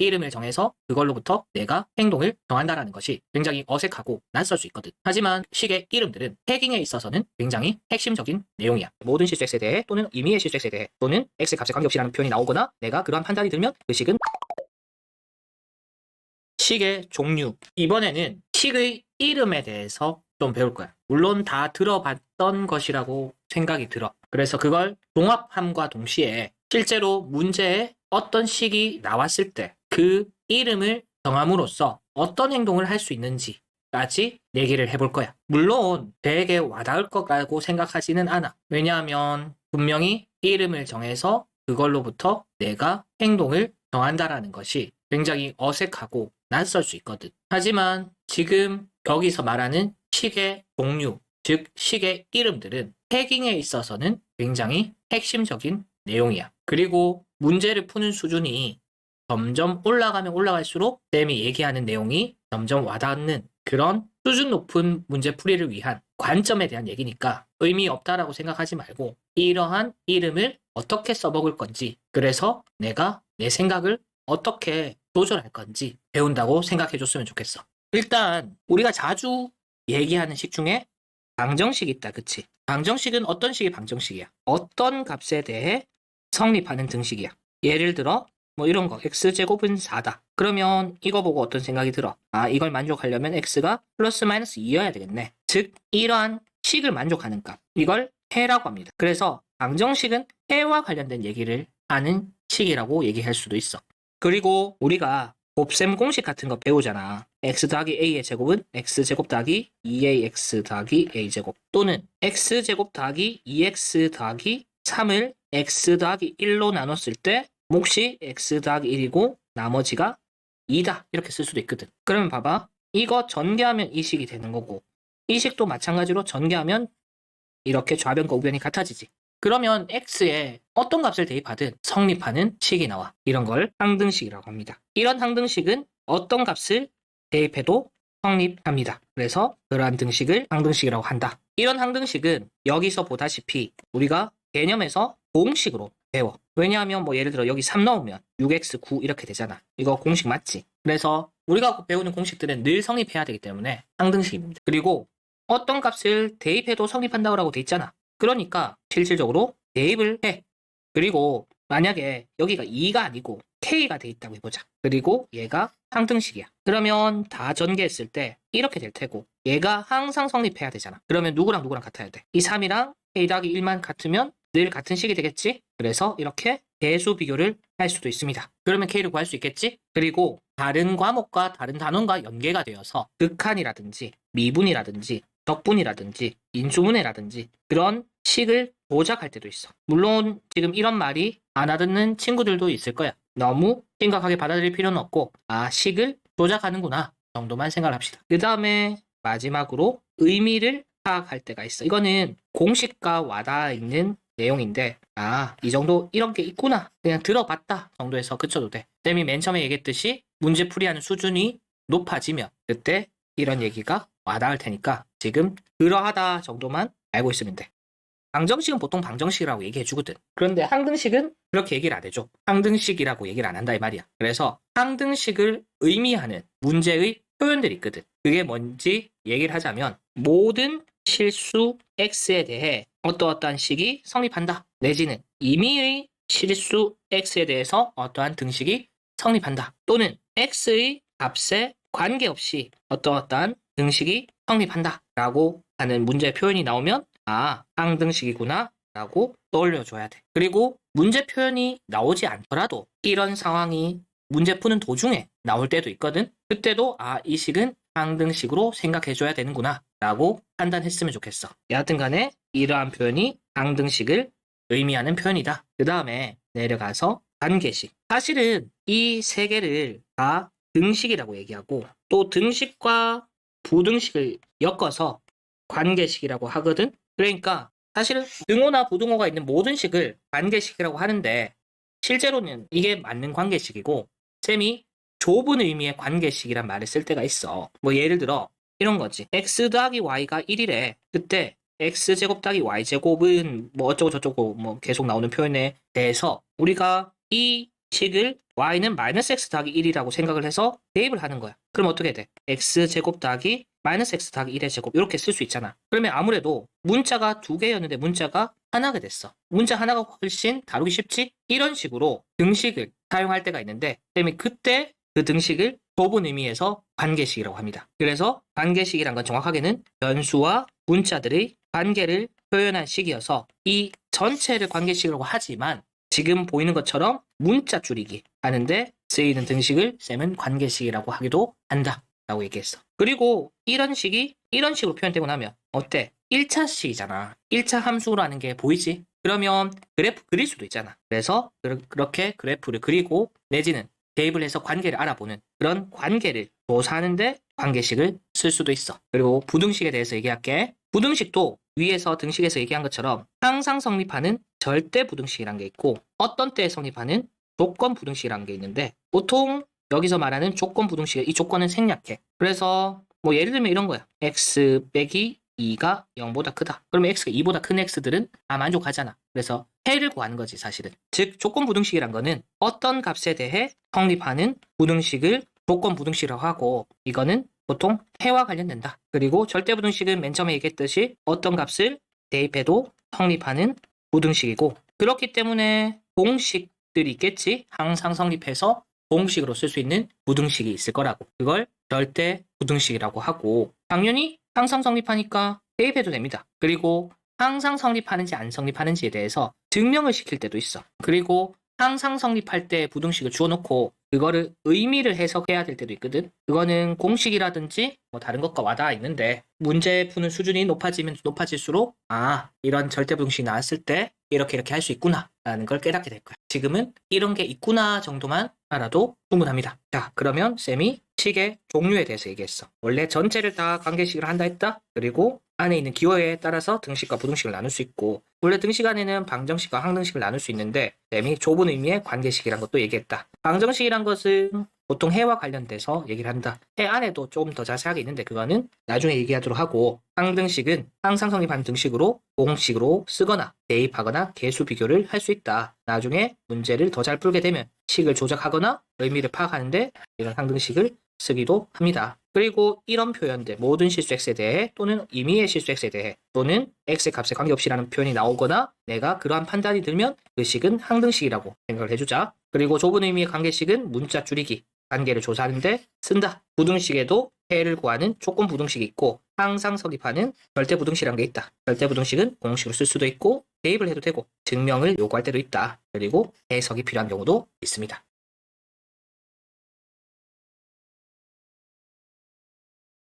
이름을 정해서 그걸로부터 내가 행동을 정한다라는 것이 굉장히 어색하고 낯설 수 있거든. 하지만 식의 이름들은 태깅에 있어서는 굉장히 핵심적인 내용이야. 모든 실수 x에 대해 또는 임의의 실수 x에 대해 또는 x 값에 관계없이라는 표현이 나오거나 내가 그러한 판단이 들면 그 식은 식의 종류. 이번에는 식의 이름에 대해서 좀 배울 거야. 물론 다 들어봤던 것이라고 생각이 들어. 그래서 그걸 종합함과 동시에 실제로 문제에 어떤 식이 나왔을 때 그 이름을 정함으로써 어떤 행동을 할 수 있는지까지 얘기를 해볼 거야. 물론 되게 와닿을 거라고 생각하지는 않아. 왜냐하면 분명히 이름을 정해서 그걸로부터 내가 행동을 정한다라는 것이 굉장히 어색하고 낯설 수 있거든. 하지만 지금 여기서 말하는 식의 종류, 즉 식의 이름들은 태깅에 있어서는 굉장히 핵심적인 내용이야. 그리고 문제를 푸는 수준이 점점 올라가면 올라갈수록 쌤이 얘기하는 내용이 점점 와닿는 그런 수준 높은 문제풀이를 위한 관점에 대한 얘기니까 의미 없다라고 생각하지 말고 이러한 이름을 어떻게 써먹을 건지, 그래서 내가 내 생각을 어떻게 조절할 건지 배운다고 생각해 줬으면 좋겠어. 일단 우리가 자주 얘기하는 식 중에 방정식이 있다, 그치? 방정식은 어떤 식이 방정식이야? 어떤 값에 대해 성립하는 등식이야. 예를 들어 뭐 이런 거, x제곱은 4다. 그러면 이거 보고 어떤 생각이 들어? 아, 이걸 만족하려면 x가 플러스 마이너스 2여야 되겠네. 즉 이러한 식을 만족하는 값, 이걸 해라고 합니다. 그래서 방정식은 해와 관련된 얘기를 하는 식이라고 얘기할 수도 있어. 그리고 우리가 곱셈 공식 같은 거 배우잖아. x 더하기 a의 제곱은 x제곱 더하기 2ax 더하기 a제곱, 또는 x제곱 더하기 2x 더하기 3을 x 더하기 1로 나눴을 때 몫이 x 더하기 1이고 나머지가 2다, 이렇게 쓸 수도 있거든. 그러면 봐봐, 이거 전개하면 이 식이 되는 거고 이 식도 마찬가지로 전개하면 이렇게 좌변과 우변이 같아지지. 그러면 x에 어떤 값을 대입하든 성립하는 식이 나와. 이런 걸 항등식이라고 합니다. 이런 항등식은 어떤 값을 대입해도 성립합니다. 그래서 그러한 등식을 항등식이라고 한다. 이런 항등식은 여기서 보다시피 우리가 개념에서 공식으로 배워. 왜냐하면 뭐 예를 들어 여기 3 넣으면 6x 9 이렇게 되잖아. 이거 공식 맞지? 그래서 우리가 배우는 공식들은 늘 성립해야 되기 때문에 항등식입니다. 그리고 어떤 값을 대입해도 성립한다고 돼 있잖아. 그러니까 실질적으로 대입을 해. 그리고 만약에 여기가 2가 아니고 k가 돼 있다고 해보자. 그리고 얘가 항등식이야. 그러면 다 전개했을 때 이렇게 될 테고 얘가 항상 성립해야 되잖아. 그러면 누구랑 누구랑 같아야 돼? 이 3이랑 k 더하기 1만 같으면 늘 같은 식이 되겠지? 그래서 이렇게 배수 비교를 할 수도 있습니다. 그러면 k를 구할 수 있겠지? 그리고 다른 과목과 다른 단원과 연계가 되어서 극한이라든지 미분이라든지 덕분이라든지 인수분해라든지 그런 식을 조작할 때도 있어. 물론 지금 이런 말이 안 알아듣는 친구들도 있을 거야. 너무 심각하게 받아들일 필요는 없고, 아, 식을 조작하는구나 정도만 생각을 합시다. 그 다음에 마지막으로 의미를 파악할 때가 있어. 이거는 공식과 와닿아 있는 내용인데, 아, 이 정도 이런 게 있구나, 그냥 들어봤다 정도에서 그쳐도 돼. 쌤이 맨 처음에 얘기했듯이 문제 풀이하는 수준이 높아지면 그때 이런 얘기가 와닿을 테니까 지금 그러하다 정도만 알고 있으면 돼. 방정식은 보통 방정식이라고 얘기해 주거든. 그런데 항등식은 그렇게 얘기를 안 해줘. 항등식이라고 얘기를 안 한다 이 말이야. 그래서 항등식을 의미하는 문제의 표현들이 있거든. 그게 뭔지 얘기를 하자면 모든 실수 x에 대해 어떠어떠한 식이 성립한다. 내지는 임의의 실수 x에 대해서 어떠한 등식이 성립한다. 또는 x의 값에 관계없이 어떠어떠한 등식이 성립한다 라고 하는 문제 표현이 나오면 아, 항등식이구나 라고 떠올려줘야 돼. 그리고 문제 표현이 나오지 않더라도 이런 상황이 문제 푸는 도중에 나올 때도 있거든. 그때도 아, 이 식은 항등식으로 생각해줘야 되는구나 라고 판단했으면 좋겠어. 여하튼 간에 이러한 표현이 항등식을 의미하는 표현이다. 그 다음에 내려가서 관계식. 사실은 이 세 개를 다 등식이라고 얘기하고 또 등식과 부등식을 엮어서 관계식이라고 하거든. 그러니까 사실은 등호나 부등호가 있는 모든 식을 관계식이라고 하는데 실제로는 이게 맞는 관계식이고 쌤이 좁은 의미의 관계식이란 말을 쓸 때가 있어. 뭐 예를 들어 이런 거지. x 더하기 y가 1이래. 그때 x제곱 더하기 y제곱은 뭐 어쩌고 저쩌고 뭐 계속 나오는 표현에 대해서 우리가 이 식을 y는 마이너스 x 더하기 1이라고 생각을 해서 대입을 하는 거야. 그럼 어떻게 돼? x제곱 더하기 마이너스 x 더하기 1의 제곱 이렇게 쓸 수 있잖아. 그러면 아무래도 문자가 두 개였는데 문자가 하나가 됐어. 문자 하나가 훨씬 다루기 쉽지? 이런 식으로 등식을 사용할 때가 있는데 쌤이 그때 그 등식을 좁은 의미에서 관계식이라고 합니다. 그래서 관계식이란 건 정확하게는 변수와 문자들의 관계를 표현한 식이어서 이 전체를 관계식이라고 하지만 지금 보이는 것처럼 문자 줄이기 하는데 쓰이는 등식을 쌤은 관계식이라고 하기도 한다 라고 얘기했어. 그리고 이런 식이 이런 식으로 표현되고 나면 어때? 1차식이잖아. 1차 함수라는 게 보이지? 그러면 그래프 그릴 수도 있잖아. 그래서 그렇게 그래프를 그리고 내지는 대입을 해서 관계를 알아보는 그런 관계를 조사하는데 관계식을 쓸 수도 있어. 그리고 부등식에 대해서 얘기할게. 부등식도 위에서 등식에서 얘기한 것처럼 항상 성립하는 절대 부등식이란 게 있고 어떤 때에 성립하는 조건 부등식이란 게 있는데 보통 여기서 말하는 조건 부등식의 이 조건은 생략해. 그래서 뭐 예를 들면 이런 거야. x 빼기 2가 0보다 크다. 그러면 x가 2보다 큰 x들은 다 만족하잖아. 그래서 해를 구하는 거지 사실은. 즉 조건 부등식이란 거는 어떤 값에 대해 성립하는 부등식을 조건 부등식이라고 하고 이거는 보통 해와 관련된다. 그리고 절대 부등식은 맨 처음에 얘기했듯이 어떤 값을 대입해도 성립하는 부등식이고 그렇기 때문에 공식들이 있겠지. 항상 성립해서 공식으로 쓸 수 있는 부등식이 있을 거라고. 그걸 절대 부등식이라고 하고 당연히 항상 성립하니까 대입해도 됩니다. 그리고 항상 성립하는지 안 성립하는지에 대해서 증명을 시킬 때도 있어. 그리고 항상 성립할 때 부등식을 주어놓고 그거를 의미를 해석해야 될 때도 있거든. 그거는 공식이라든지 뭐 다른 것과 와닿아 있는데 문제 푸는 수준이 높아지면 높아질수록 이런 절대 부등식이 나왔을 때 이렇게 할 수 있구나 라는 걸 깨닫게 될 거야. 지금은 이런 게 있구나 정도만 알아도 충분합니다. 자, 그러면 쌤이 식의 종류에 대해서 얘기했어. 원래 전체를 다 관계식을 한다 했다. 그리고 안에 있는 기호에 따라서 등식과 부등식을 나눌 수 있고 원래 등식 안에는 방정식과 항등식을 나눌 수 있는데 쌤이 좁은 의미의 관계식이란 것도 얘기했다. 방정식이란 것은 보통 해와 관련돼서 얘기를 한다. 해 안에도 조금 더 자세하게 있는데 그거는 나중에 얘기하도록 하고 항등식은 항상 성립하는 등식으로 공식으로 쓰거나 대입하거나 계수 비교를 할 수 있다. 나중에 문제를 더 잘 풀게 되면 식을 조작하거나 의미를 파악하는데 이런 항등식을 쓰기도 합니다. 그리고 이런 표현들 모든 실수 x에 대해 또는 임의의 실수 x에 대해 또는 x의 값에 관계없이라는 표현이 나오거나 내가 그러한 판단이 들면 그 식은 항등식이라고 생각을 해주자. 그리고 좁은 의미의 관계식은 문자 줄이기 관계를 조사하는데 쓴다. 부등식에도 해를 구하는 조건 부등식이 있고 항상 성립하는 절대 부등식이라는 게 있다. 절대 부등식은 공식으로 쓸 수도 있고 대입을 해도 되고 증명을 요구할 때도 있다. 그리고 해석이 필요한 경우도 있습니다.